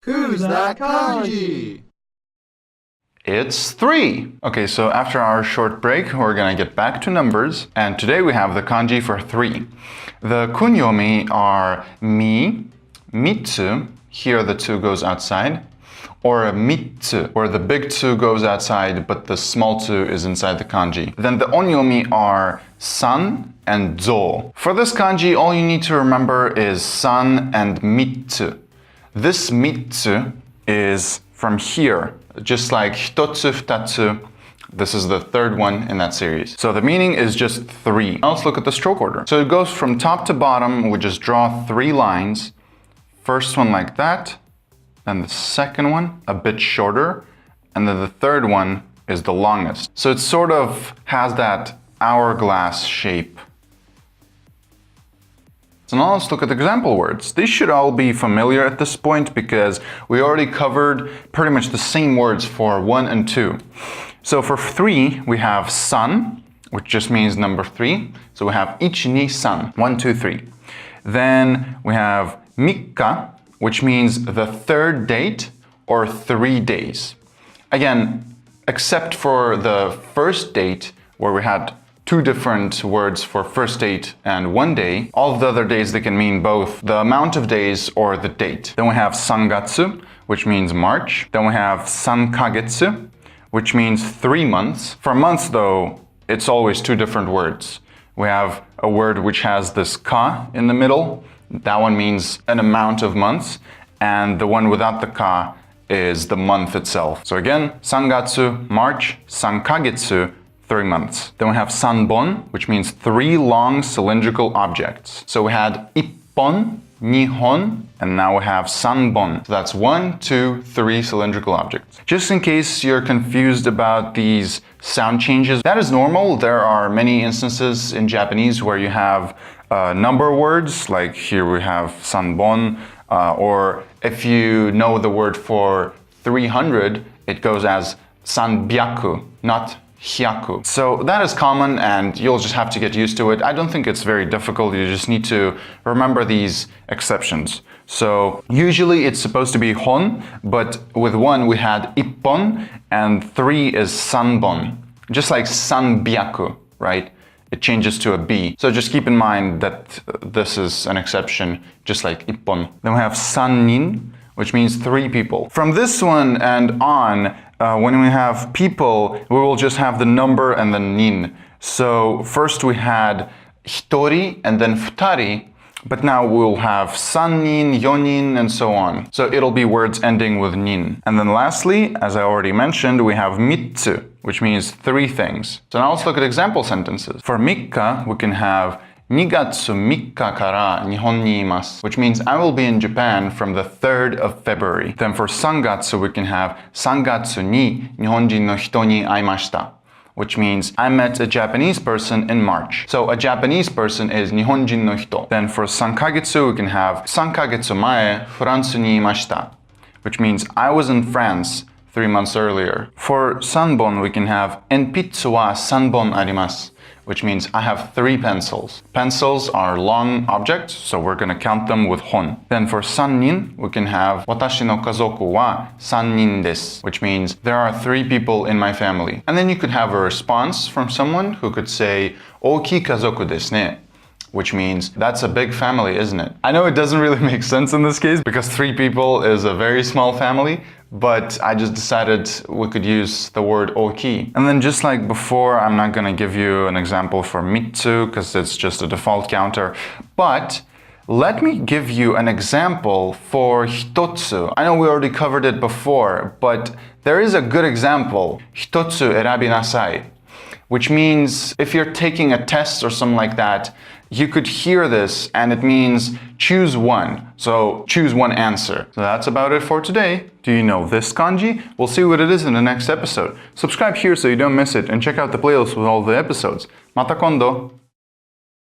Who's that Kanji? It's 3. Okay, so after our short break, we're gonna get back to numbers, and today we have the kanji for 3. The kunyomi are mi, mitsu, here the 2 goes outside, or mitsu, where the big 2 goes outside, but the small 2 is inside the kanji. Then the onyomi are san and zo. For this kanji, all you need to remember is san and mitsu. This mitsu is from here, just like hitotsu, futatsu. This is the 3rd one in that series. So the meaning is just 3. Now let's look at the stroke order. So it goes from top to bottom. We just draw 3 lines. First one like that, then the second one a bit shorter, and then the 3rd one is the longest. So it sort of has that hourglass shape. So now let's look at the example words. These should all be familiar at this point because we already covered pretty much the same words for 1 and 2. So for 3, we have san, which just means number 3. So we have ichi ni san, 1, 2, 3. Then we have mikka, which means the 3rd date or 3 days. Again, except for the first date where we had 2 different words for first date and 1 day. All of the other days, they can mean both the amount of days or the date. Then we have sangatsu, which means March. Then we have sankagetsu, which means 3 months. For months though, it's always 2 different words. We have a word which has this ka in the middle. That one means an amount of months. And the one without the ka is the month itself. So again, sangatsu, March, sankagetsu, 3 months. Then we have sanbon, which means 3 long cylindrical objects. So we had ippon, nihon, and now we have sanbon. So that's 1, 2, 3 cylindrical objects. Just in case you're confused about these sound changes, that is normal. There are many instances in Japanese where you have number words, like here we have sanbon, or if you know the word for 300, it goes as sanbyaku, not hyaku. So that is common and you'll just have to get used to it. I don't think it's very difficult. You just need to remember these exceptions. So usually it's supposed to be hon, but with 1 we had ippon and 3 is sanbon. Just like sanbyaku, right? It changes to a B. So just keep in mind that this is an exception, just like ippon. Then we have sannin, which means 3 people. From this one and on, when we have people, we will just have the number and the nin. So first we had hitori and then futari, but now we'll have sannin, yonin, and so on. So it'll be words ending with nin. And then lastly, as I already mentioned, we have mitsu, which means 3 things. So now let's look at example sentences. For mikka, we can have 2月3日から日本にいます, which means I will be in Japan from the 3rd of February. Then for 3月, we can have 3月に日本人の人に会いました, which means I met a Japanese person in March. So a Japanese person is 日本人の人. Then for 3ヶ月, we can have 3ヶ月前フランスにいました, which means I was in France 3 months earlier. For 3本, we can have えんぴつは三本あります, which means I have 3 pencils. Pencils are long objects, so we're going to count them with hon. Then for 3人, we can have わたしのかぞくは三人です, which means there are 3 people in my family. And then you could have a response from someone who could say 大きいかぞくですね, which means that's a big family, isn't it? I know it doesn't really make sense in this case because 3 people is a very small family, but I just decided we could use the word oki. And then just like before, I'm not gonna give you an example for mitsu because it's just a default counter, but let me give you an example for hitotsu. I know we already covered it before, but there is a good example, itotsuえらびなさい, which means if you're taking a test or something like that, you could hear this and it means choose one. So choose one answer. So that's about it for today. Do you know this kanji? We'll see what it is in the next episode. Subscribe here so you don't miss it and check out the playlist with all the episodes. Mata kondo!